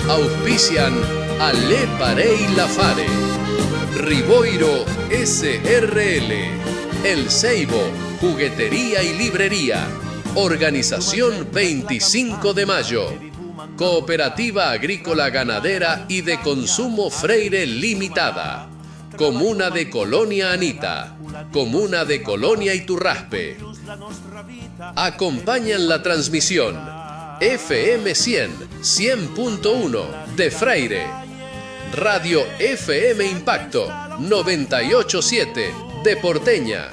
Auspician Ale Parey Lafare, Riboiro SRL, El Ceibo, Juguetería y Librería, Organización 25 de Mayo, Cooperativa Agrícola Ganadera y de Consumo Freire Limitada, Comuna de Colonia Anita, Comuna de Colonia Iturraspe. Acompañan la transmisión FM 100.1 de Freire, Radio FM Impacto 98.7 de Porteña,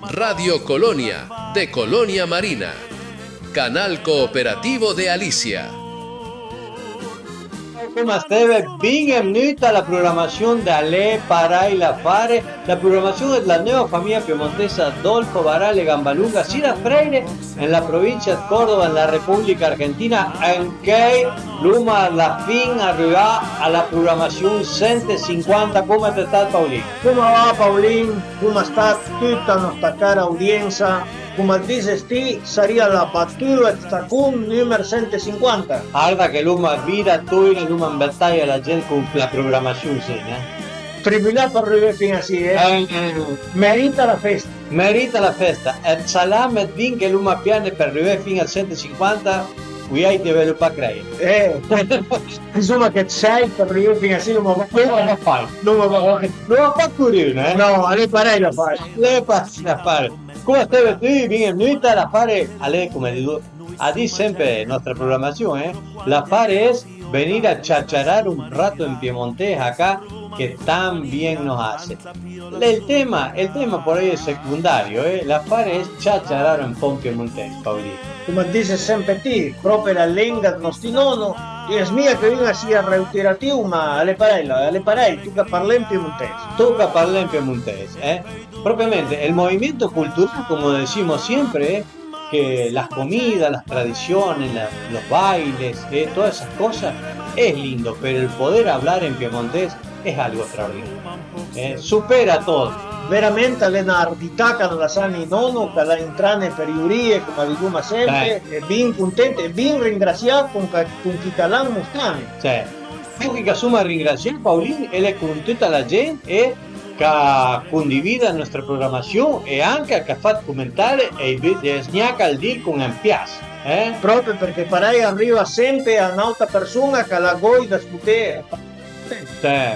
Radio Colonia de Colonia Marina, Canal Cooperativo de Alicia. Come Steve, bienvenido a la programación de Ale Parey Lafare. La programación es la nueva familia piemontesa Adolfo Barale Gambalunga, Sira Freire, en la provincia de Córdoba, en la República Argentina, en que Luma la fin arriba a la programación 150. ¿Cómo estás, Paulín? ¿Cómo va, Paulín? ¿Cómo está tutta nuestra cara audiencia? Como dices ti, sería la battuta estacun número 150. Guarda que Luma vida tu y Luma en batalla la gente con la programación, ¿sí? Tribulato arriba fin así, merita la festa. Merita la festa. El salame din che Luma piane per arrivare fino al 150, qui hai di sviluppare creare. Insomma che c'è per arrivare fino a sì, non va fare. Non va fare curioso, No, Ale Parey la fare. Le passi da fare. Come stai tu? Bienvenuta la fare. Ale, come dico, a di sempre nuestra programación, La fare es venir a chacharar un rato en piemontés acá, que tan bien nos hace. El tema por ahí es secundario, La fare es chacharar un po' piemontés, Paulino. Come dice sempre ti, proprio la lingua del nostro nonno, e es mia che viene sia reiterativo, ma Ale Parey, tu che parli in piemontese. Tu che parli in piemontese, Propiamente, el movimiento cultural, como decimos siempre, que las comidas, las tradiciones, los bailes, todas esas cosas, es lindo, pero el poder hablar en piemontés es algo extraordinario. Supera todo. Veramente è un'ardità che la sanno i nonno, che la entrane per iurie, come diciamo sempre, e ben contento e ben ringraziato con chi l'hanno mostrato. Cioè, anche che suma ringraziare Paulino e le con tutta la gente e che condivida la nostra programazione e anche che fa commentare e sgnacca al dir con ampias. Proprio perché Parey arriva sempre a un'altra persona che la guida discutere.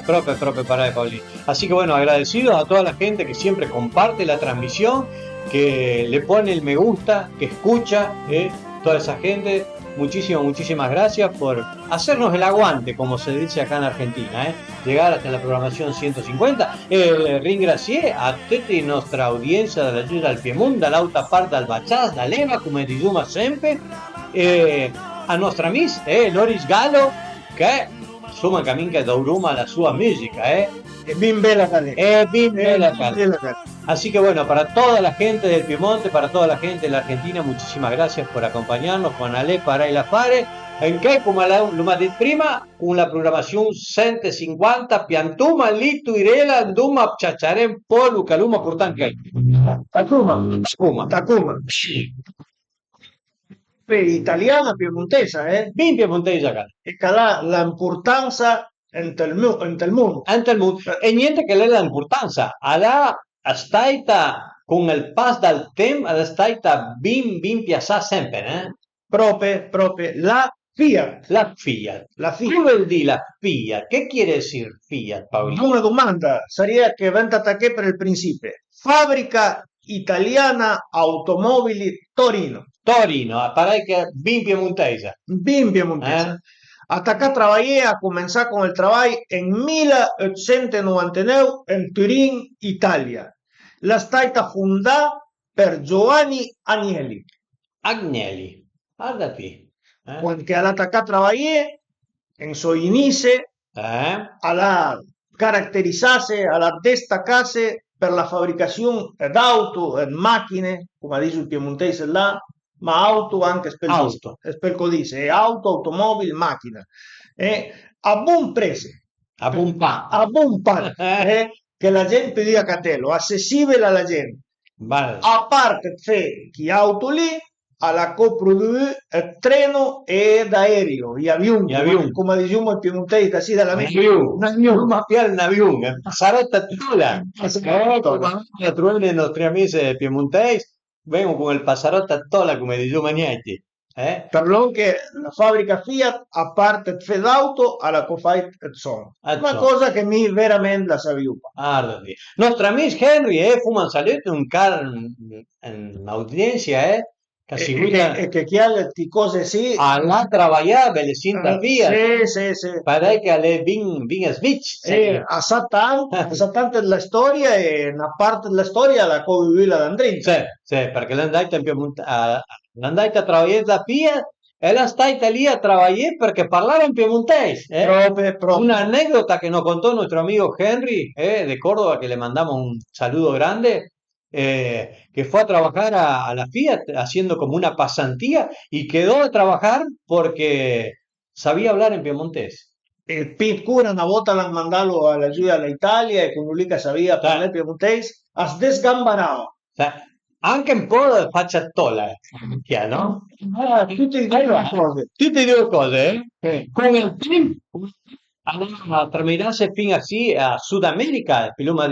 Propio Parey, Paulino. Así que bueno, agradecidos a toda la gente que siempre comparte la transmisión, que le pone el me gusta, que escucha, toda esa gente. Muchísimas gracias por hacernos el aguante, como se dice acá en Argentina, llegar hasta la programación 150. Ringraziare a tutta la nostra audiencia della Giuda al Piemonte, dall'altra parte al Bachaz, da Leva, come diciamo sempre, a nostra miss, Loris Gallo, che insomma cammina da Uruma la sua musica, Es bien bella caleta. Así que bueno, para toda la gente del Piemonte, para toda la gente de la Argentina, muchísimas gracias por acompañarnos con Ale Parey Lafare, en que, como lo di prima, con la programación 150, Piantuma, Litu, Irela, Nduma, Chacharén, Polu, Caluma, Curtanque. Takuma. Italiana piemontesa, Bien piemontesa acá. E che ha l'importanza entre il mondo. E niente che l'importanza, alla staita con il pass del tempo, alla staita ben piazzata sempre, Proprio la Fiat. La Fiat. ¿Qué vuol dire la Fiat? ¿Qué quiere decir Fiat, Paolo? Una domanda, sería que venta aquí per il principio. Fábrica italiana automobili Torino. Torino, parece che ben piemontesa. Ben piemontesa. Hasta acá trabajé a comenzar con el trabajo en 1899 en Turín, Italia. La stata fundada per Giovanni Agnelli. Agnelli, guardati. Porque al acá trabajé en su inicio, a la caracterizarse, a la destacarse per la fabbricazione d'auto e macchine, come dice il piemontese là, ma auto anche spelco dice, auto, automobile, macchina. A buon prezzo. A buon pan. Che la gente dia catello, accessibile alla gente. Vale. A parte chi auto lì, alla coproduire treno ed aereo, gli avion, Gli come diciamo in piemontese, sì, dalla mente. Un avión, ma piar un avión, Passarotta Tola. Tola. La trovare i nostri amici piemontesi, vengono con il Passarotta Tola, come diciamo Magnetti. Per lo che la fabbrica Fiat, a parte Fedauto, alla Cofait e Son. Una cosa che mi veramente la sapevo. Guardati. Nostro amico Henry, fuman salito un car in audiencia, che si guida E che chi ha le cose sì. alla travagliare le cinta Fiat. Sì. Pare che le vin switch. A Satan della storia e una parte della storia la convive l'Andrin. Sì, perché l'andai a lavorare da Fiat e la stai lì a lavorare perché parlare in piemontese. Proprio. Una anécdota que nos contó nuestro amigo Henry de Córdoba, que le mandamos un saludo grande, que fue a trabajar a la Fiat haciendo como una pasantía y quedó a trabajar porque sabía hablar en piemontés. Il Pitcura una volta l'hanno mandato all'aiuto all'Italia e con lui che sapeva parlare piemontese, a sdesgambarao. Anche un po' de facciatola, no? Tutte e due cose. Tutte e due cose, Con il tempo, a terminarse fin así a Sudamérica, Piluma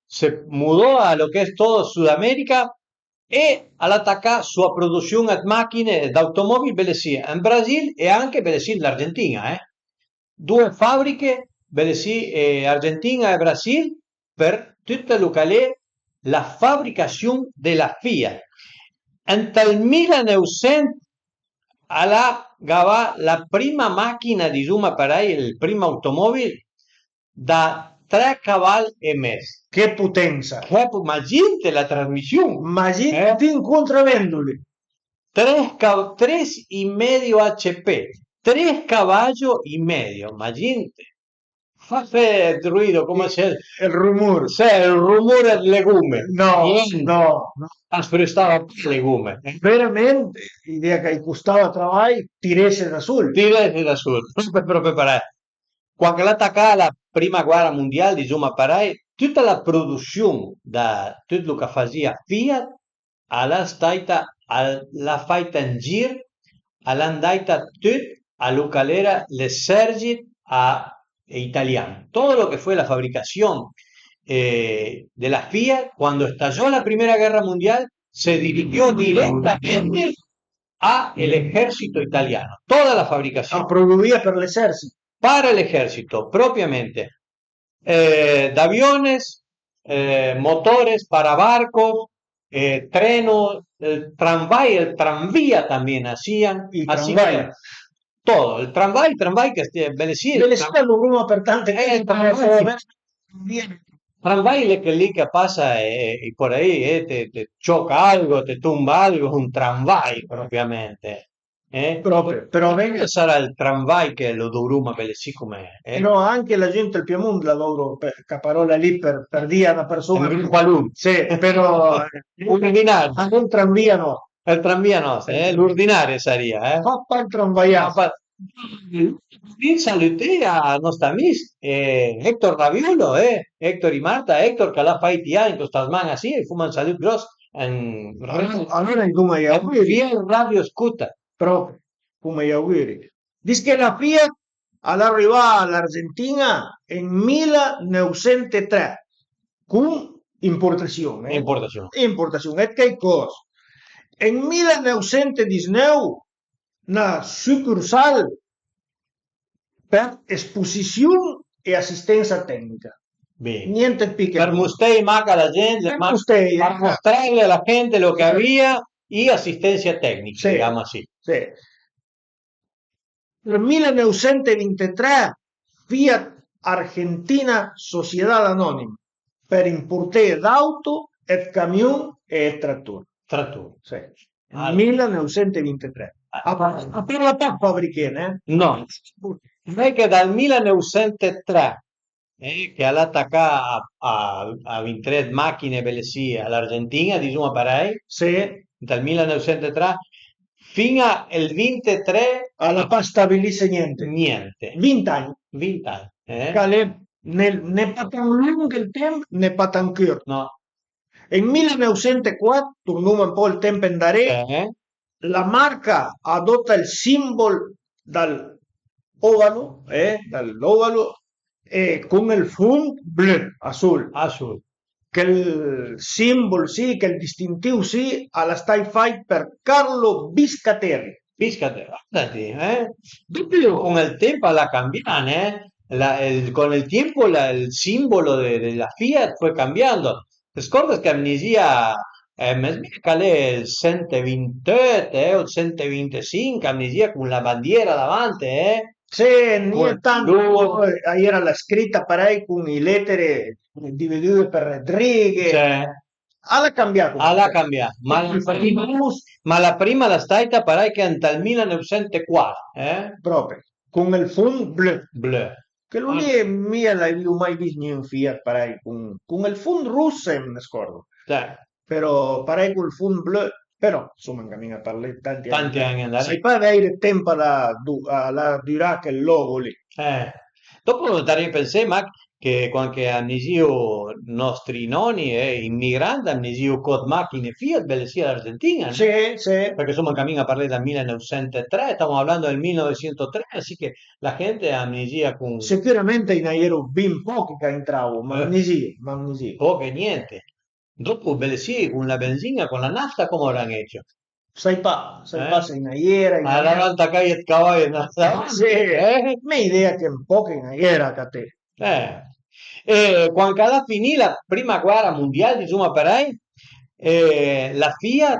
se mudó a lo que es todo Sudamérica e all'attacca sua produzione di macchine d'automobili bell'sia in Brasile e anche bell'sia l'Argentina, Due fabbriche, bell'sia Argentina e Brasile, per tutto lo che è la fabbricazione della Fiat. Nel 1900 gava la prima macchina di Zuma Parai, il primo automobile da 3 cavalli e mezzo. Che potenza! Immaginate la trasmissione. Immaginate incontravendoli. 3,5 HP. 3 caballos y medio, imagínate. Hace ruido, ¿cómo es el rumor? Sí, el rumor del legume. No. Asprestava legume. Veramente, l'idea che costava travai, tirese da sul. Tirese da sul, proprio per quando l'attaccava la prima guerra mondiale, diciamo, tutta la produzione da tutto lo che faceva Fiat, alla fatta in giro, all'andata tutto a lo che era l'esercito italiano. Todo lo que fue la fabricación de la Fiat, cuando estalló la Primera Guerra Mundial, se dirigió directamente al ejército italiano. Toda la fabricación. Producida por el ejército. Para el ejército, propiamente. De aviones, motores para barcos, trenos, el tranvía también hacían. Así que, todo, il tramvai che Belesì lo Roma per tante tramvai che lì che passa e por ahí te choca algo, te tumba algo, un tramvai propriamente. Proprio, però venga sarà il tramvai che lo do Roma Belesì come no, anche la gente del Piemonte la loro parola lì per dire a una persona sì, però ordinario, anche un tranvia no. Il tranvia no, l'ordinario sarebbe, Papà il tranvaiato. Un saluto a nostri amici, Héctor Raviolo, Héctor y Marta, Héctor che l'ha fatto in questa settimana sì, e fuma un saluto grosso. Allora come gli auguri? Via il radio scuta. Proprio, come gli auguri. Dice che la Fiat all'arrivare all'Argentina nel 1903 con importazione. Importazione. E che cosa? Nel 1919 una succursale per esposizione e assistenza tecnica. Bene. Niente più. Per mostrare a la gente, per mostrarle alla gente lo che aveva e assistenza tecnica, diciamo così. Sì. Nel 1923 Fiat Argentina Società Anonima per importare d'auto e camion e trattori. Sì. Nel 1923. Per la fabbrica, No, non è che dal 1903 che all'attacca a 23 macchine bellesi all'Argentina, diciamo parei, dal 1903 fino al 23 alla pas stabilisse niente. 20 anni. 20 anni. Ne pas tan lungo il tempo, ne pas tan curt. No. Nel 1904, torniamo un po' il tempo in dare, la marca adotta il simbolo dall'ovalo con il fund blu, Azul. che il simbolo sì, che il distintivo sì, alla stai fai per Carlo Biscateri. Fíjate, guardate, ¿eh? Doppio con el tiempo la cambian, ¿eh? Con el tiempo el símbolo de la Fiat fue cambiando. ¿Te que amnesia, calé el 128, o 125, amnesia con la bandiera davanti, eh? Sì, Con ogni tanto era la scritta parei con le lettere dividute per righe. cioè, Ha cambiato un alla po'. cambia, ma la prima la staita parai che è dal 1904, eh? Proprio, con il fund blu. Bleu. Che non è mia, l'ho mai visto in Fiat, parei, con il fund russo, mi scordo. Cioè, Però parei con il fund blu, però insomma cammina per tanti tanti anni. anni andare. Sai pas avere tempo alla durare che logo lì. Eh. Dopo darei pensare, ma che qualche amnesio nostri nonni immigrante, amnesio con macchine Fiat, belle sia l'Argentina, Sì, sì. perché insomma cammina a parlare dal 1903, stiamo parlando del 1903, así che la gente ha amnesia con Sicuramente in aereo ben pochi che entravo, magnesia. poco e niente. Dopo belle sia con la benzina, con la nafta, come avranno hecho? Sai pa se in aera, in Alla aera. volta che il cavallo nafta, Sì, me idea che un po' che in aera che te. Eh. Quando alla finì la prima guerra mondiale, insomma, per lei, la Fiat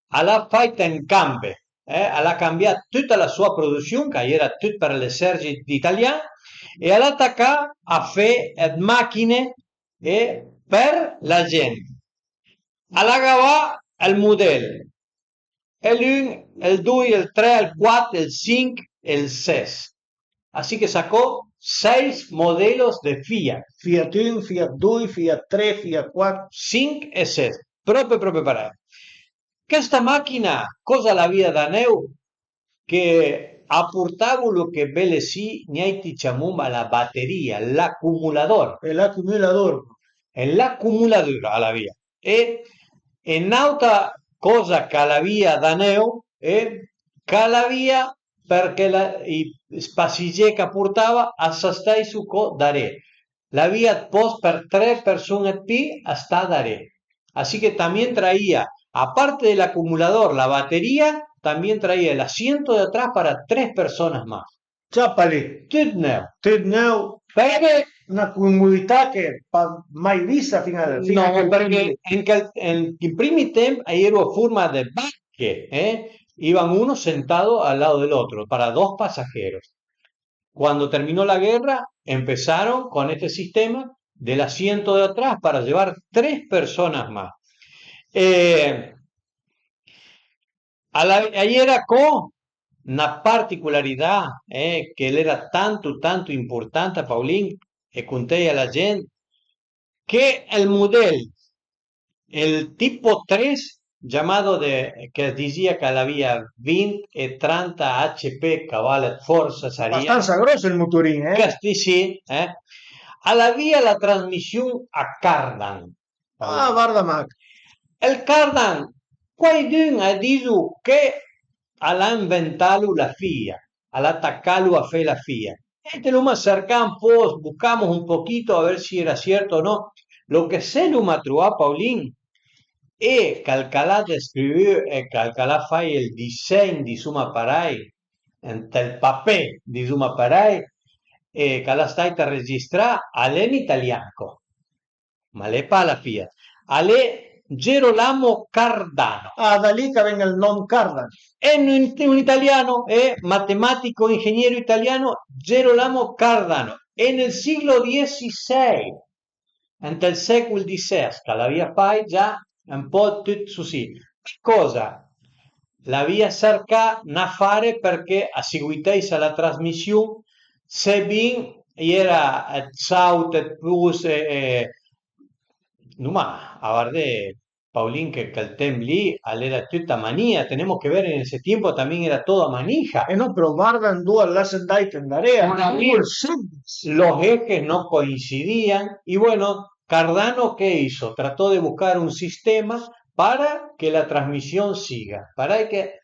ha fatto in campo, ha cambiato tutta la sua produzione, che era tutta per l'esercito italiano, e ha attaccato a fare macchine per la gente. Allagava il modello, l'1, il 2, il 3, il 4, il 5 e il 6. Así que sacó 6 modelos de Fiat, Fiat 1, Fiat 2, Fiat 3, Fiat 4. 5 e 6, proprio para él. Que esta máquina, cosa la vida da neu, que aportaba lo que vele sí, ni hay tichamumba la batería, l'acumulador, L'accumulador. a la via. E nauta cosa che la via da neu, che la via perché i passeggeri che portava assastai su co dare. La vía post per 3 personas pi hasta daré. Así que también traía, aparte del acumulador, la batería, también traía el asiento de atrás para 3 personas más. Ciappali. Tidneu. Perché una comodità che mai vista fino a No, perché en primi tempo era forma de banque, iban uno sentado al lado del otro, para 2 pasajeros. Cuando terminó la guerra, empezaron con este sistema del asiento de atrás para llevar 3 personas más. Ahí era con una particolaridad que él era tanto importante, Paulín, e conté a la gente, que el modelo, el tipo 3, llamado que decía que había 20 e 30 HP cavalli forza sería. Abbastanza grosso il motorino, Sì, había la transmisión a cardan. Ah, guarda Mac. El cardan, qualcuno ha detto che ha inventado la FIA, ha atacado a fe la FIA. Lo más acercamos, buscamos un poquito a ver si era cierto o no. Lo que se lo mató a Paulín e calcalà descrivere e calcalà fai il disegno di Suma Parai del papel di Suma Parai e che la stai a registrare all'en italiano ma le pa la Fiat alle Gerolamo Cardano Da lì che venga il non Cardano. è un italiano è matematico ingegnere italiano Gerolamo Cardano e nel siglo XVI nel secolo XVI che la via fai già un po' tutto così. Cosa? La via cerca na fare perché a seguito alla trasmissione se bin era Saut plus numa a guardare Paulín que el tem lì era tutta mania, tenemos que ver en ese tiempo también era toda manija. No, pero guardan due all'ascendai tendarea. Los ejes no coincidían y bueno, Cardano, ¿qué hizo? Trató de buscar un sistema para que la transmisión siga, para que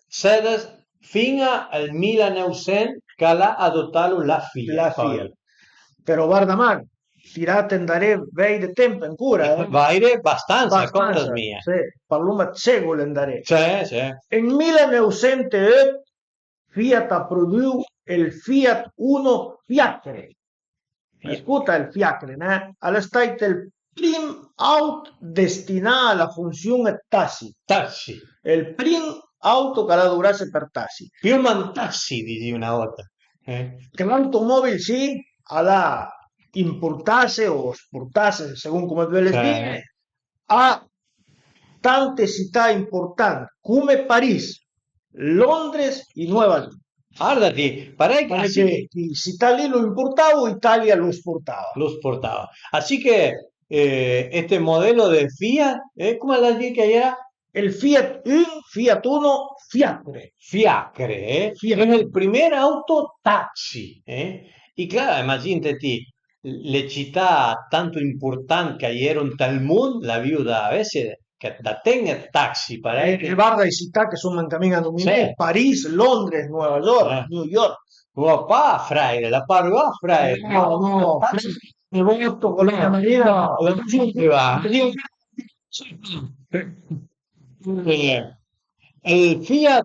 sedes fino al 1900 che l'ha adottato la Fiat. La Fiat. Però guarda Mar, tirate andare vei de tempo ancora, Vaire abbastanza, contas abbastanza, mia. sì, parliamo di secoli andare. C'è. En 1908 Fiat ha prodotto il Fiat 1 Fiacre. Ascolta il Fiacre, è stato il primo auto destinato alla funzione taxi. Tassi. Il primo auto che la durasse per taxi. Più man tassi di una volta. Che l'automobile sì, alla importarse o esportarse, según come ve le dire, a tante città importanti come Parigi, Londres e Nueva York. Guardati, pare che Perché città lì lo importava, Italia lo esportava. lo esportaba. Así que este modelo de Fiat, ¿cómo la dije que era? El Fiat 1, Fiat 1, Fiacre. Fiacre, Fiacre. es el primer auto taxi. Y claro, imagínate, le città tanto importanti che erano tal mondo, la viuda a veces che da tenere taxi para Guarda le città che sono mancamente a nominare, Sì. Parigi, Londres, Nueva York, New York. Papà, fraile, la parlo a fraile. No, mi voto con la maniera, El Fiat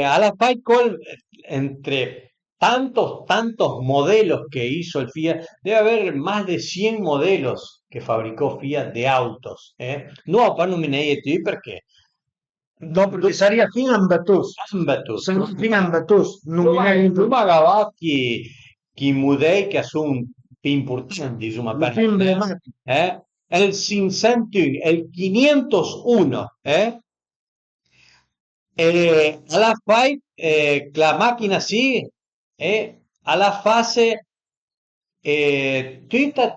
a la Paycol, entre tantos modelos que hizo el Fiat, debe haber más de 100 modelos que fabricó Fiat de autos. No, para non me ne perché. No, perché sarebbe fino a Betus. Fino a Betus. Tu magava chi mudei che sono più importanti, insomma, Più emblematico. El 501, el 501, alla fai la macchina sì, alla fase tutta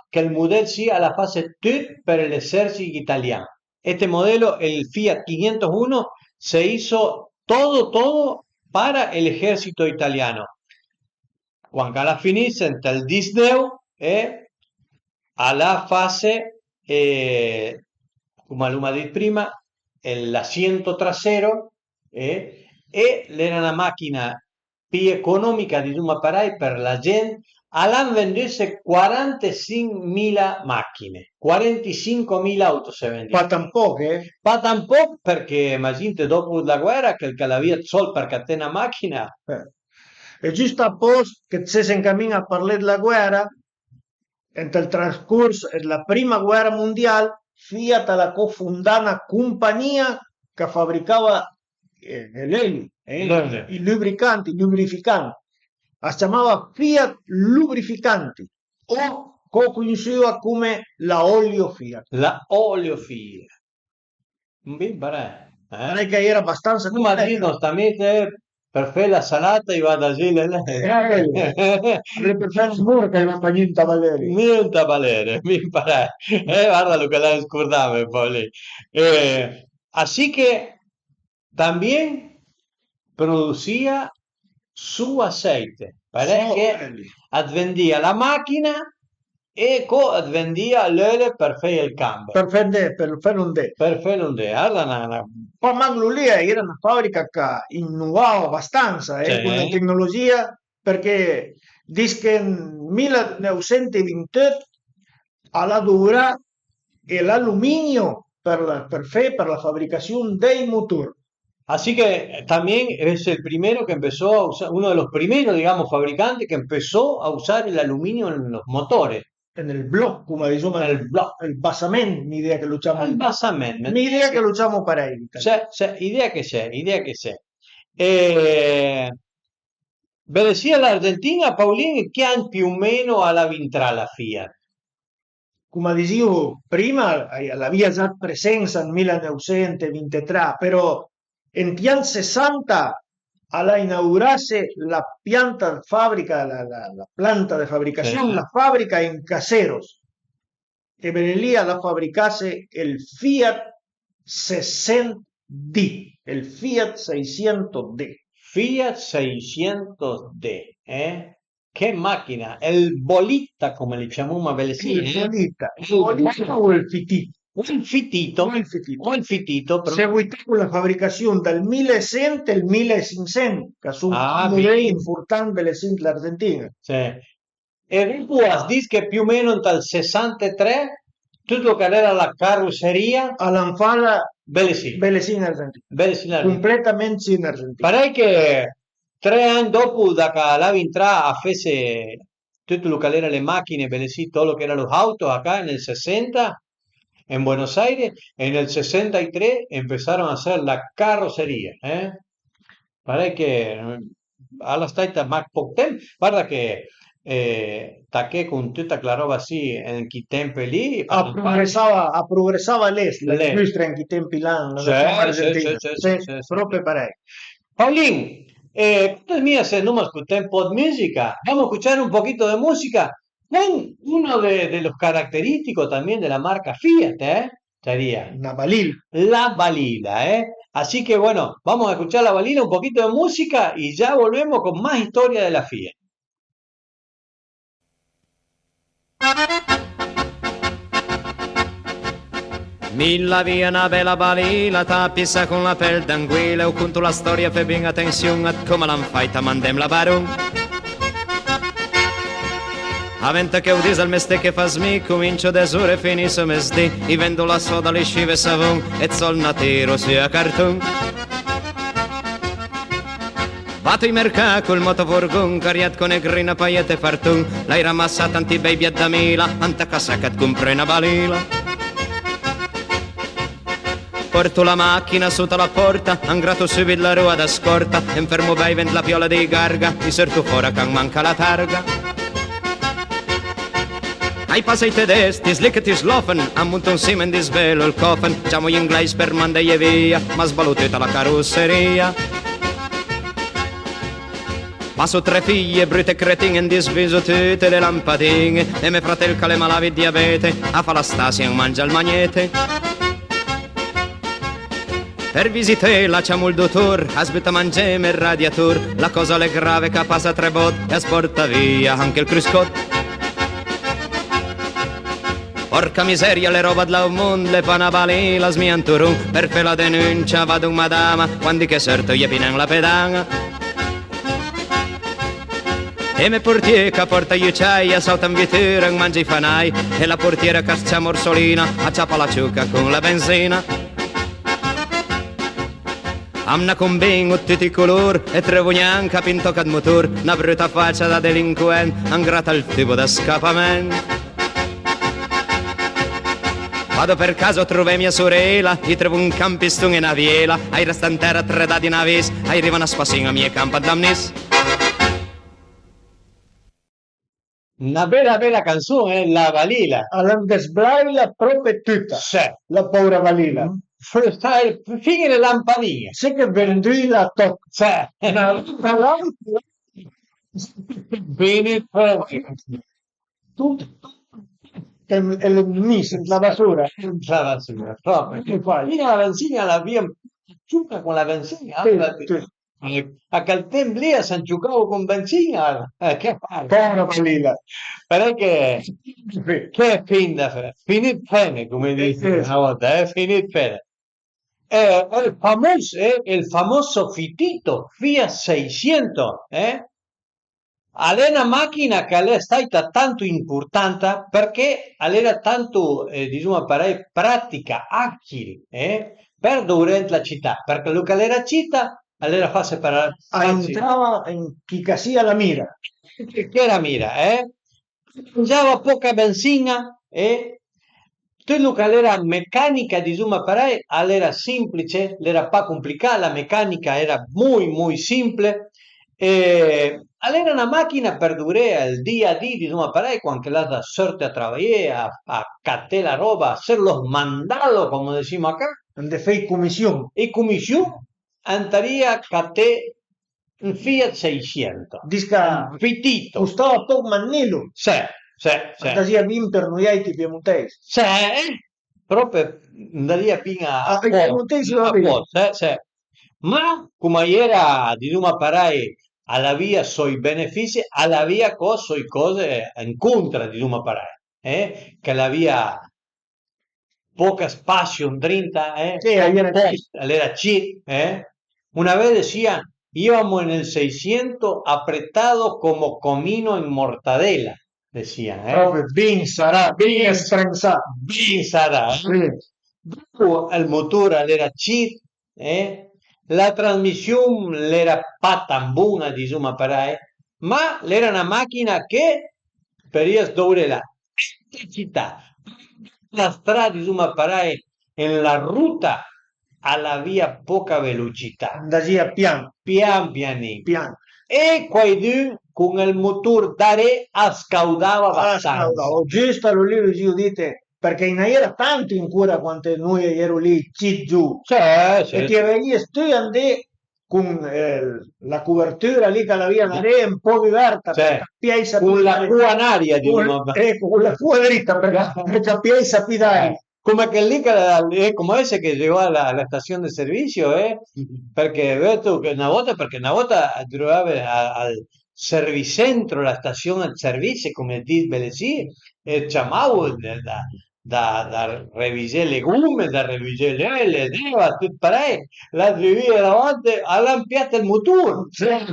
che il modello sì, alla fase tut per l'esercito italiano. Este modelo, el Fiat 501, se hizo todo para el ejército italiano. Cuando alla finisse il disdeu, alla fase, come l'ho detto prima, l'asiento trasero era una macchina più economica di un apparecchio per la gente. All'anno vendesse 45.000 macchine, 45.000 auto se vendevano. Pa tampoco, Pa tampoco perché immaginate dopo la guerra che l'aveva solo per catena macchina. E giusto apposta che se incammina a parlare della guerra, entre il trascorso della prima guerra mondiale, Fiat la cofondò una compagnia che fabbricava i lubricanti, i lubrificanti. Si chiamava Fiat Lubrificanti o conosciuta come la Olio Fiat. La Olio Fiat. Ben pare. Non è che era abbastanza Tu immagino stamente per fare la salata e vado a dire per fare smur che non fa niente a valere. Niente a valere, mi pare. Guarda lo que la scordaba por lì. Así que también producía su aceite. Pare che vendía la macchina e vendía l'olio per fare il cambio. Per fare un dè. Per fare un dè. Ma Maglo lì era una fabbrica che innovava abbastanza con la tecnologia, perché dice che nel 1928 alla dura l'alluminio per la fabbricazione dei motori. Así que también es el primero que empezó a usar, uno de los primeros, digamos, fabricantes que empezó a usar el aluminio en los motores. En el block, como decimos, en el block, el basament, mi idea que luchamos. El basament. Mi idea que luchamos para él. Idea que sé. Me decía la Argentina, Paulín, che anni più o meno alla vintrà la Fiat? Come dicevo prima, aveva già presenza nel 1923, però negli anni 60 alla inaugurarse la planta de fábrica, la planta de fabricación, la fábrica en Caseros, que venía a fabricarse el Fiat 600D, el Fiat 600D. Fiat 600D, Che macchina, el bolita, come le chiamiamo a Velesini. Il bolita o il fitito. o il fittito, però... Seguitò la fabbricazione dal 1100 al 1500, che sono modelli importanti delle l'Argentina. Sì. E tu has dit che più o meno dal 63 tutto che era la carrozzeria all'anfala Belesin in Argentina. Completamente in Argentina. Pare che 3 anni dopo da che l'avevi entrato a fece tutto lo che era le macchine Belesin, tutto lo che erano le auto acá nel 60 en Buenos Aires, en el 63 empezaron a hacer la carrocería. Pare che alla staita ma poco tempo, guarda che tacché con tutta la roba sì in quei tempi lì progressava l'industria in quei tempi là proprio parecchio. Paulín, entonces mira, se no me escuché un po' de música, vamos a escuchar un poquito de música. Uno de los característicos también de la marca Fiat, sería la Balila. La Balila, Así que bueno, vamos a escuchar la Balila, un poquito de música y ya volvemos con más historia de la Fiat. Milla via una bella balila, tappisa con la pelle d'anguilla, ho conto la storia per ben attenzione a come l'han fatta, mandem la baron. Aventa che udisa il meste che fa smi, comincio da sure e finisco mesdi, i vendo la soda, le scive e savon, e sol natero sia carton. Vado in mercato col motoforgon, cariat con negrina, paillette e fartun, l'hai ramassa tanti baby a da mila, anta casacca et compre una balila. Porto la macchina sotto la porta, angrato subito la rua da scorta, enfermo bei vend la piola di garga, mi sorto fuori che manca la targa. Ai passi tedeschi, slicketi sloffen, ammonto un simen di svelo il coffen, chiamo gli inglesi per mandargli via, ma sbalutita la carrozzeria. Passo 3 figlie, brutte cretine, in disviso tutte le lampadine, e mio fratello che le malavi diabete, a fa la stasi e mangia il magnete. Per visitare la chiamo il dottor, aspetta mangiare il radiator, la cosa è grave che passa 3 bot e asporta via anche il cruscot. Porca miseria, le roba della mondo, le panabali, la smianturum, per fare la denuncia vado un madama, quando che certo gli pinan la pedana. E me portiere che porta gli ucciai, salta in vittura, mangia i fanai, e la portiera che c'ha morsolina, acciappa la ciucca con la benzina. Amna combingo tutti i colori e trovo neanche pinto cad motor, una brutta faccia da delinquente, angrata al tipo da scappamento. Vado per caso, trovo mia sorella, gli trovo un campistone e una viela, ai restantera 3 dadi una vis, arriva una spasina mia campa d'amnis. Una bella canzone, La Balila. All'Andesbraila proprio tutta. Sì. La povera Balila. Fighe le lampadine. Sé che vendui la tocca. Sì. Bene, la basura. La basura, proprio. Mira la benzina, la via ciucca con la benzina. A quel tempo lì a San Giucavo con benzina, che fai? Povera Balila. Perché che finta, finit bene, come dice una volta, finit bene. El famoso fitito Fiat 600, All'era macchina che è stata tanto importante perché era tanto, diciamo, pratica, agile, per durante la città, perché lo che era città, allora fa separare. Entrava in chi casia la mira. Che era mira, mangiava poca benzina, tutto che era meccanica, diciamo, era semplice, era pas complicata, la meccanica era muy simple. Era una macchina per durare il dia a dia, diciamo, quando la da sorte a lavorare, a cattare la roba, a hacer los mandados, come decimos acá. Donde fai comisión. E comisión andaría caté un Fiat 600. Disca Fitito. Costava poco mannello. Sì. Fantasia bin per noi ai piemontesi. Sì, proprio andaria fino a piemontesi va bene. Sì. Ma come era, diciamo, alla via sui benefici, alla via sui cose in contra, diciamo, che la via poco espacio, un 30, Sí, ahí era post, era cheat, Una vez decían, íbamos en el 600 apretados como comino en mortadela, decían, Profe, bien sarà, bien estranzà. Bien sarà, Sì. Dopo il motore era cheat, la trasmissione era patambuna, diciamo, ma era una macchina che per io dove la città, la strada, diciamo, en la ruta alla via poca velocità, Andazia piano, pian pianino. piano. E qualcuno con il motore d'aria scaudava Ah, abbastanza. ho giusto lì dite, perché in era tanto in cura quanto noi ero lì, giù. E ti avevi studiando con la copertura lì che la via d'aria un po' diversa, Cioè, per con la cua in aria, diciamo. ecco, con la cua dritta, per capire i sapidari. Come que lì, come ese che llegò alla stazione di servizio, perché vedo che una volta trovava al servicentro la stazione di servizio, come dice sì, e chiamavo da revisare legume, da revisare le deva, tutto parei, la via davanti, allampiata il motore,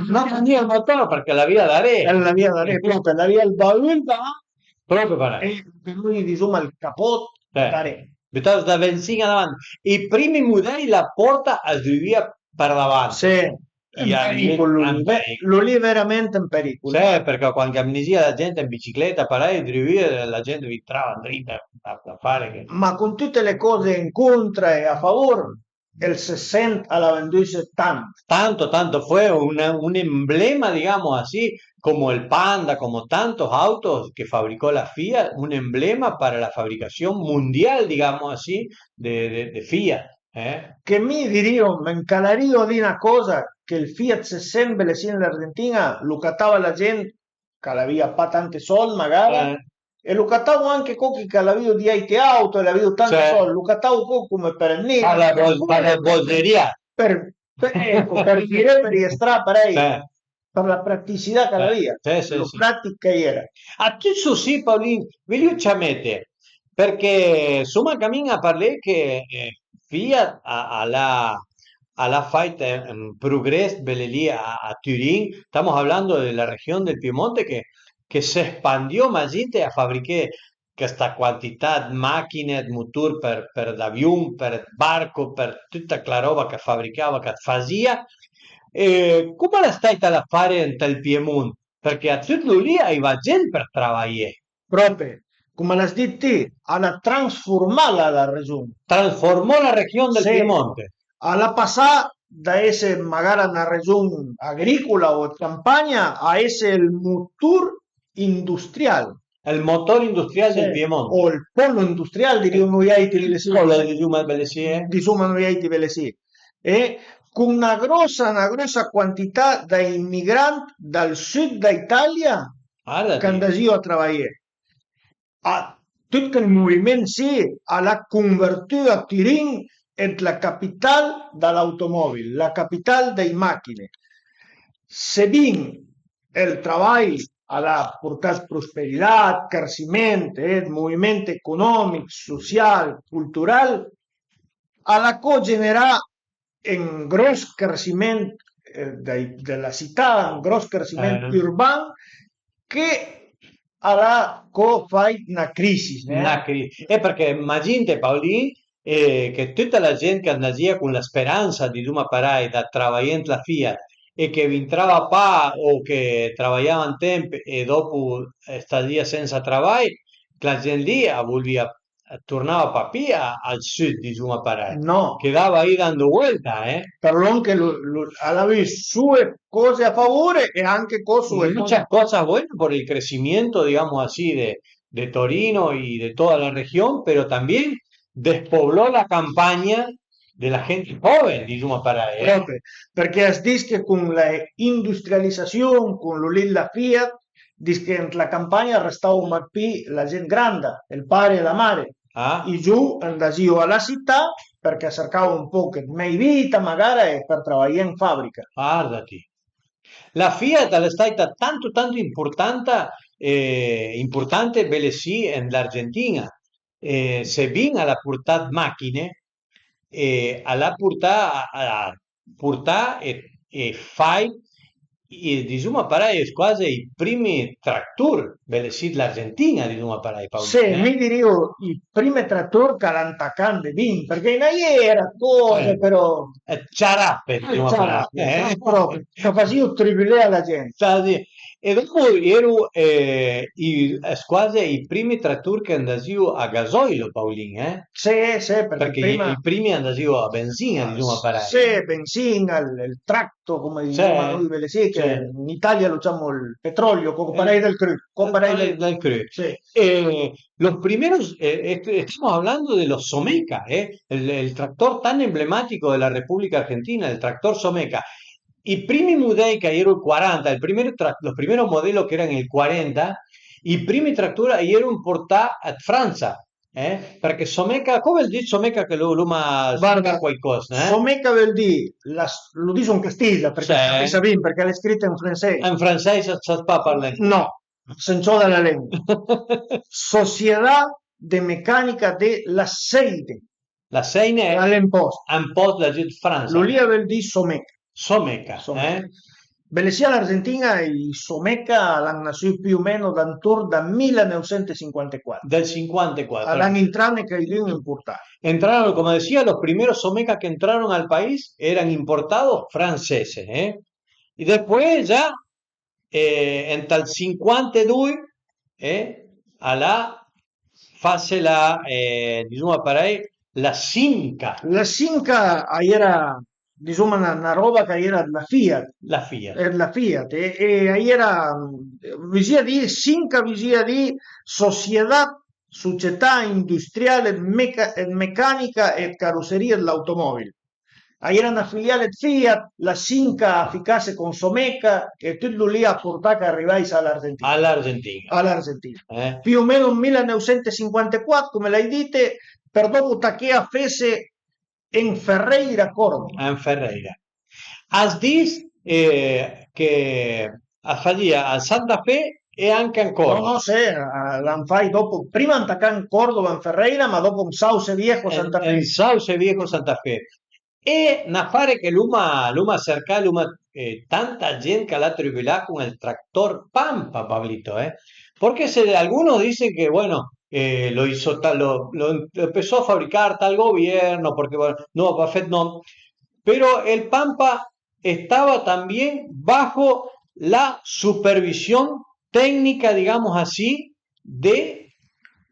non veniva il motore perché la via d'aria. È la via d'aria, proprio la via del baule Proprio parei. e per lui insomma il capotto d'aria. Metà da benzina davanti. I primi modelli la porta scrivia per davanti. Sì, è in pericolo, lo lì è veramente in pericolo. Sì, perché quando amnesia la gente in bicicletta, parai, la gente vi trova dritta a fare che... Ma con tutte le cose in contro e a favore, il 60 alla 2270. Tanto fue un emblema, digamos así, como el Panda, como tantos autos que fabricó la Fiat, un emblema para la fabricación mundial, digamos así, de Fiat. Che mi diría, me encalaría di una cosa, che il Fiat 60 le in Argentina lo cattava la gente che aveva pa tanti soldi magari, e lo cattavo anche con che aveva di IT auto e aveva tanti soldi, lo cattavo un po' come per il nero. Para la bollería. Ecco, per dire, per gli strapparei, per la praticità che aveva, lo pratica era. Adesso sì, Paolino, voglio ciamete, perché insomma cammina a parlare che Fiat a la Fight Progress Belelí a Turín, estamos hablando de la región del Piemonte que se expandió más gente a fabricar questa quantità di macchine, motor per avion, per barco, per tutta la roba che fabbricava, che faceva. Come la stai a fare il Piemonte? Perché a tutto lì aveva gente per lavorare. Proprio, come l'hai detto, ha trasformata la regione. Trasformò la regione del Piemonte. Alla passata da essere magari una regione agricola o campagna a essere il motore industriale. El motor industrial del Piemonte. O il polo industriale di noi Velesi. E con una grossa quantità di immigranti dal sud d'Italia che andano a lavorare. Tutto il movimento ha convertito a Turin en la capitale dell'automobile, la capitale delle macchine. Se bien il lavoro ha portato prosperità, crescimento, movimento economico, sociale, culturale, ha generato un grosso crescimento della città, un grosso crescimento urbano che ha fatto una crisi. Una crisi. Perché immaginate, Paolini, che tutta la gente che andava con la speranza di Duma Parai da lavorare in la Fiat e che vi entrava pa o che lavoravano tempo e dopo stadia senza lavoro, la gente lì tornava papia al sud di Duma Parai. No. Quedava ahí dando vuelta, Per lo che aveva sue cose a favore e anche cose muchas cosas buenas por el crecimiento, digamos así, de Torino y de toda la región, pero también despobló la campaña de la gente joven di Duma Parai. Perché es dice che con la industrializzazione, con la Fiat, dice che la campagna restava un più la gente grande, il padre e la madre. E giù andavo alla città perché cercavo un po' che mia vita magari per lavorare in fabbrica. Guardati. La Fiat è stata tanto importante Velesi nell'Argentina. se vin alla portat macchine alla portà e fai insomma parai quasi i primi trattori dell'Argentina insomma parai Se mi dico i primi trattori che l'hanno vinto, perché in era cose però ciarappe insomma parai proprio, che faceva tribulare alla gente. e dopo ero quasi i primi trattori che andavano a gasolio Paolin Sì, perché prima i primi andavano a benzina insomma parai sì, benzina, il tratto, come diciamo noi, sì, che in Italia lo chiamiamo il petrolio, comparei del crudo, del crudo. sì. Los primeros, estamos hablando de los Someca, el tractor tan emblemático de la República Argentina, el tractor Someca. I primi modelli che erano il 40, los primeros modelos que eran el 40, i primi trattori erano importati a Francia. Perché Someca, come dice Someca che lo ma Guarda, qualcosa, Someca vuol dire, lo dico in castiglia, perché Sì. sapete, perché l'è scritta in francese. In francese sa pas parler. No, senza dalla lingua. Sociedad de Mecánica de la Seine. La Seine è All'imposta. un po' la Francia. Lo lì vuol dire Someca. Someca, Bene, sia l'Argentina i Someca l'hanno nasciuto più o meno intorno dal 1954. Del 54. L'hanno entrato che li hanno importati. Entraron, como decía, los primeros Someca que entraron al país eran importados franceses, Y después ya, entre el 52, alla fase diciamo, la Simca. La Simca era, diciamo, una roba che era la Fiat. La Fiat. Era la Fiat. E era, bisogna dire, Simca bisogna dire Società Industriale Meccanica e Carrozzeria dell'Automobile. Era una filiale Fiat, la Simca ficasse con Someca e tutto lì a portare che arrivasse all'Argentina. All'Argentina. Più o meno nel 1954, come l'hai dite, per dopo che fece in Ferreira, Córdoba. En Ferreira. As dis che a Santa Fe e anche in Córdoba. No, sì, l'hanno fatto dopo, prima attaccare in Córdoba, in Ferreira, ma dopo in Sauce Viejo, Santa Fe. In Sauce Viejo, Santa Fe. E una fare che l'uma cerca, tanta gente que la tribulá con el tractor Pampa, Pablito, Porque algunos dicen que, bueno, lo hizo lo empezó a fabricar tal gobierno, porque, bueno, no, Buffett no. Pero el Pampa estaba también bajo la supervisión técnica, digamos así, de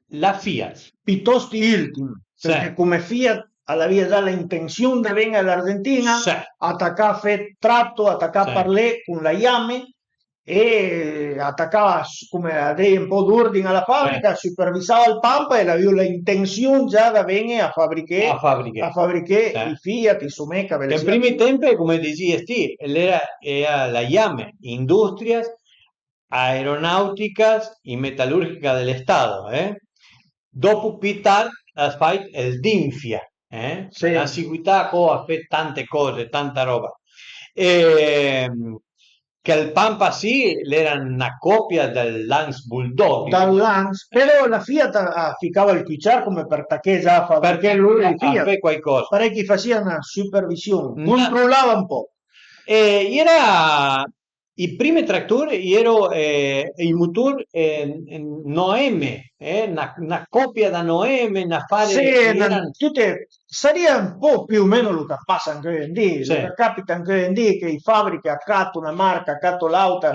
la Fiat. Piuttosto ultimo, perché come Fiat aveva già l'intenzione di venire all'Argentina, attaccava tratto, attaccava parlé con la Yame e attaccava come dei un po' d'ordine alla fabbrica, supervisava il Pampa e aveva l'intenzione già di venire a fabbricare i Fiat, i Someca. In primi tempi, come dici, era la Yame, Industrias Aeronáuticas y Metalúrgicas del Estado. Dopo Pitar fai il Dinfia. La seguità tante cose, tanta roba. Che il Pampa sì, era una copia del Lance Bulldog. Dal Lance, però la Fiat ficava il Quichar come per taccheggiare, perché lui Fiat qualcosa. Parecchi faceva una supervisione, controllava un po'. Era i primi trattori erano il motore Noeme, una copia da Noeme, una fare sarebbe un po' più o meno lo che passa anche oggi, capita anche oggi che i fabbriche accatto una marca, accatto l'auto,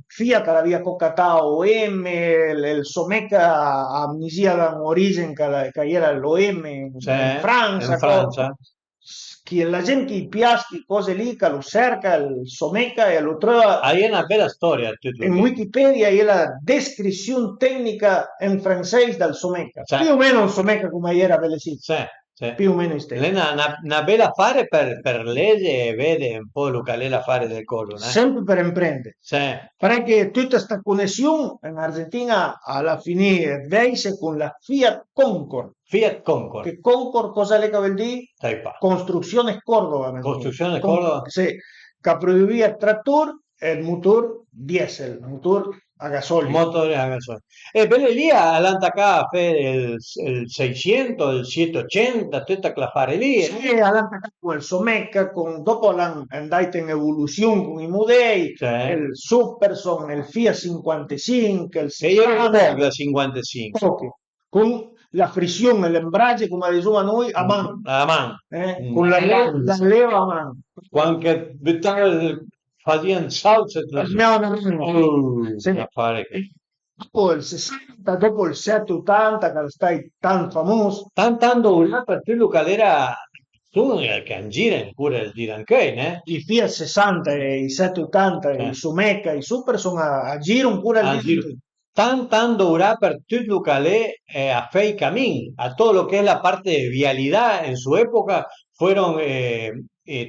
Fiat l'aveva coccata OM, il Someca a misia d'origine che era l'OM in Francia. Che la gente che piace cose lì, che lo cerca, il Someca e lo trova. Hai una bella storia. In Wikipedia è la descrizione tecnica in francese del Someca. Più o meno il Someca come era più o meno in stile. È una bella affare per legge e vede un po' lo che è l'affare del collo. Sempre per imprendere. Perché tutta questa connessione in Argentina alla fine venne con la Fiat Concord. Fiat Concord. Che Concord cosa le vuol dire? Construcciones Córdoba. Construcciones Córdoba. Sì, che produveva il trattore e il motore diesel, il motore a gasolio. Motores a gasolio. Però lì all'Antacà il 600, il 780, tutta clafare lì. Sì, all'Antacà con il Somecca, dopo l'hanno andato in evoluzione con i modelli, Cioè, il Superson, il Fiat 55, il e io non 60, ho da 55. pochi, con la frizione, l'embrague, come diciamo noi, a mano, A mano. con la leva a mano. Qualche facevano salsa. Sì. Affare che... Dopo il 60, dopo il 780, che stai tanto famoso, Tanto una per te era tu che girano pure il dire anche, né? i Fiat 60 e i 780 e i Sumeca, i Super sono a giro pure A al giro. Tanto dura per todo lo que a Fei Camín, a todo lo que es la parte de vialidad en su época, fueron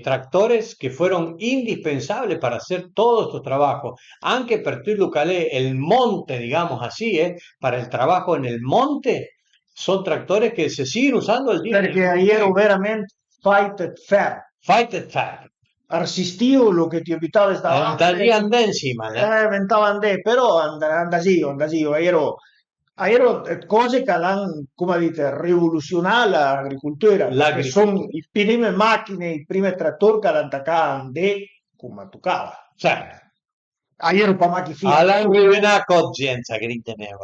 tractores que fueron indispensables para hacer todos estos trabajos. Aunque per todo lo que el monte, digamos así, para el trabajo en el monte, son tractores que se siguen usando el día de perché hoy. ero veramente fight fair. Fight it fair. Arsistio lo che ti abitava stava Andando encima, né? ventava andè, però andasio, ero cose che hanno, come dite, rivoluzionato l'agricoltura, che sono le prime macchine, i primi trattori che hanno attaccato andè come toccava. Cioè, Ero pa macchi figli. all'angrivena coggenza che riteneva.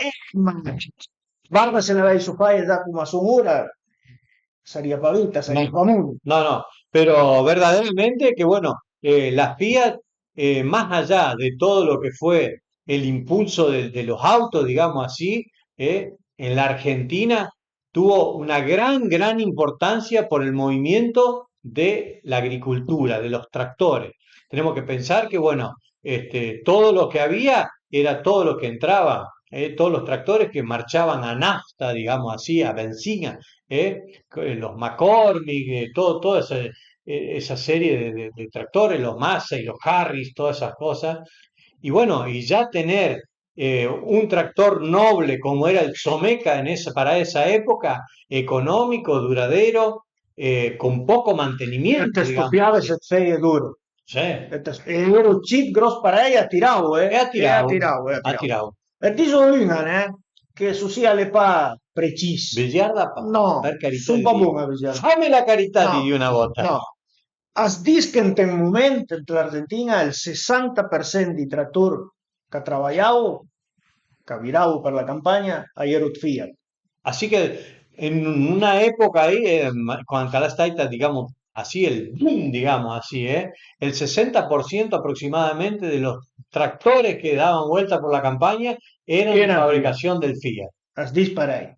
Guarda se ne vai su fai da come sono ora, sarebbe paluta, sarebbe comune. No, pero verdaderamente que bueno, la Fiat, más allá de todo lo que fue el impulso de los autos, digamos así, en la Argentina tuvo una gran importancia por el movimiento de la agricultura, de los tractores. Tenemos que pensar que, bueno, todo lo que había era todo lo que entraba, todos los tractores que marchaban a nafta, digamos así, a benzina, los McCormick, toda esa serie de tractores, los Massa y los Harris, todas esas cosas. Y bueno, y ya tener un tractor noble como era el Someca para esa época, económico, duradero, con poco mantenimiento. Te stoppiava se sei duro. Sì. Ero cheat gross parei attiravo, attiravo. E diso una, che su sia le pa precise. Vegiarda pa? No, per carità sono pa buona vegiarda. Fammi la carità No, di una volta. No. As dis que en momento en l'Argentina el 60% di trattori che treballavo, che viravo per la campagna, ero Fiat. Así que en una época ahí, cuando la staita, digamos, así el boom, digamos así, el 60% aproximadamente de los tractores que daban vuelta por la campaña eran de fabricación del Fiat. As disparei.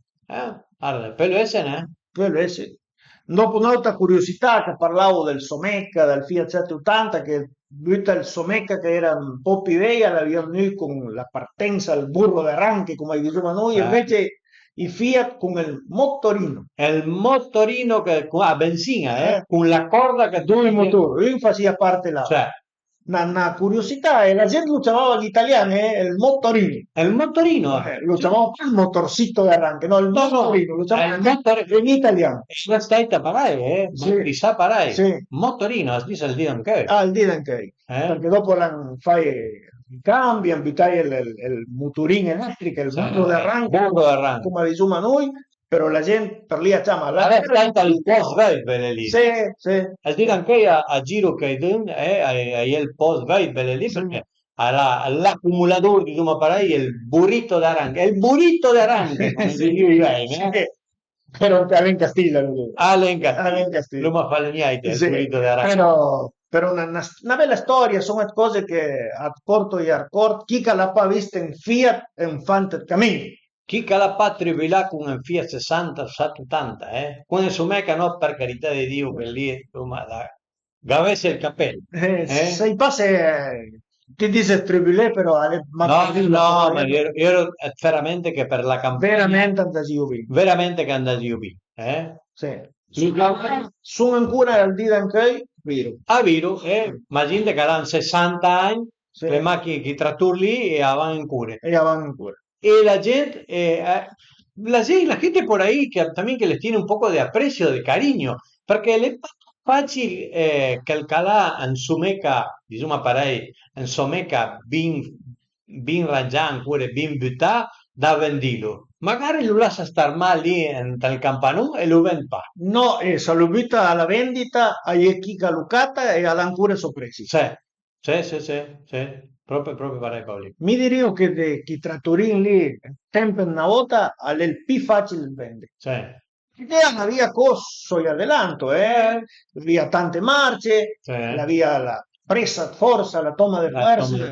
Guarda, quello ese, né? Quello ese. Dopo un'altra curiosità che parlavo del Someca, del Fiat 780, che il Someca che era un po' più vecchia, l'abbiamo noi con la partenza, il burro d'arranque, come dicevamo noi, invece i Fiat con il motorino. Il motorino che, a benzina, con la corda che... Due motori, lui faceva parte là. Cioè, una curiosità, e la gente lo chiamava gli italiani il motorino. Il motorino? Lo chiamavano il motorcito d'arranque, no, il motorino, lo chiamavano in italiano. La staita parai, chissà parai. Sì. Motorino, si dice il dire anche. Il dire anche. Perché dopo fai i cambi, abbitai il motorino elettrico, il burro d'arranque, come diciamo noi, però la gente per lì chiama la staita il post belle lì. Sì. Al dire anche a giro che hai il post belle lì, perché all'accumulatore di Duma Parai il burrito d'arranque. Il burrito d'arranque, come dicevi lei, Però in Castiglia. In Castiglia. Non mi fa niente il burrito d'arranque. Però una bella storia, sono cose che a corto e a corto, chi che l'ha vista in Fiat è un fan del cammino. Chi che l'ha tribulato con un Fiat 60, 70, con il Sumeca no, per carità di Dio, che lì, insomma, gavesse il cappello. Sei passe, ti dice tribulé, però... No, ma io ero veramente che per la campagna... Veramente andasio bene. Veramente che andasio bene, Sì. Sono ancora al dire anche vero. Vero, immaginate che erano 60 anni, le macchine che trattori lì e avanti ancora. Y la gente, la gente por ahí que también que les tiene un poco de aprecio, de cariño, porque le es fácil calcalar en Sumeca, diciamo parai, en Someca bin ben rangiato oppure ben buttato da venderlo. Magari lo lascia star male lì nel campanù e lo vende pa. No, se lo butta alla vendita, a chi calucata e all'ancora sorpresi. Sì, proprio pare Paoli. Mi dico che chi trattorin lì, sempre una volta, è il più facile di vendere. Sì. La via Cosso e adelanto, via tante marce, Sì. la via la presa forza, la toma de fuerza,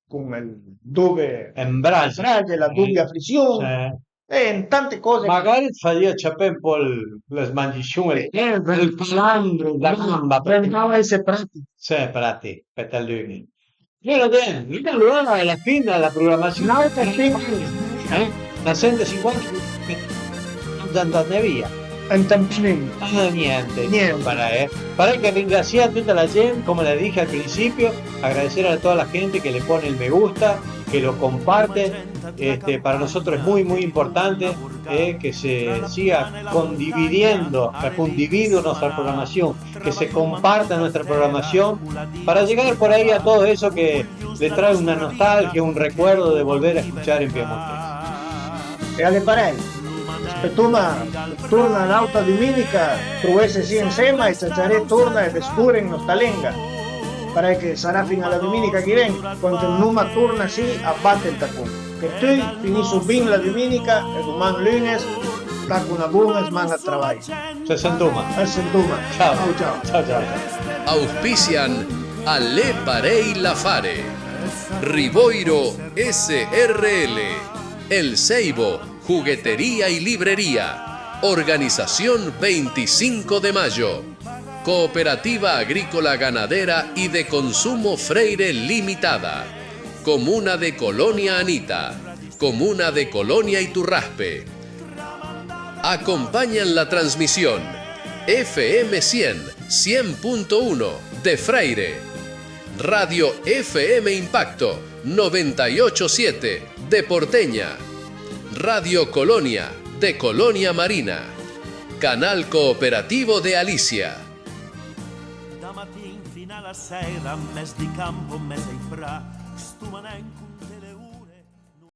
con dove Embrace. la doppia frizione, e tante cose. Magari faria c'è un po' le smangisciune, il calandro, la gamba, Pensavo essere pratico. sì, per te, per te lui. Io allora alla fine della programmazione, la 150 andate via. Niente. Para que ringraciar a toda la gente, como le dije al principio, agradecer a toda la gente que le pone el me gusta, que lo comparte. Para nosotros es muy importante que se siga condividiendo nuestra programación, que se comparta nuestra programación, para llegar por ahí a todo eso que le trae una nostalgia, un recuerdo de volver a escuchar en piemontés. E alle parenti, se torna l'auta domenica, trovesse sì insieme e Ciacciarè torna e descubren nostra lenga. Pare che sarà fino alla domenica che viene, quando il Numa torna sì, abbatte il tacone. Che tu finisci bene la domenica e domani lunes, tacco una buona settimana a lavoro. Se sentuma. Ciao. Auspician Alle Parei Lafare, Riboiro SRL, El Ceibo, Juguetería y Librería, Organización 25 de Mayo, Cooperativa Agrícola Ganadera y de Consumo Freire Limitada, Comuna de Colonia Anita, Comuna de Colonia Iturraspe. Acompañan la transmisión FM 100.1 de Freire, Radio FM Impacto 98.7 de Porteña, Radio Colonia de Colonia Marina, Canal Cooperativo de Alicia. Da mattin fino alla sera, mes di campo, mes ai fra, stu manenco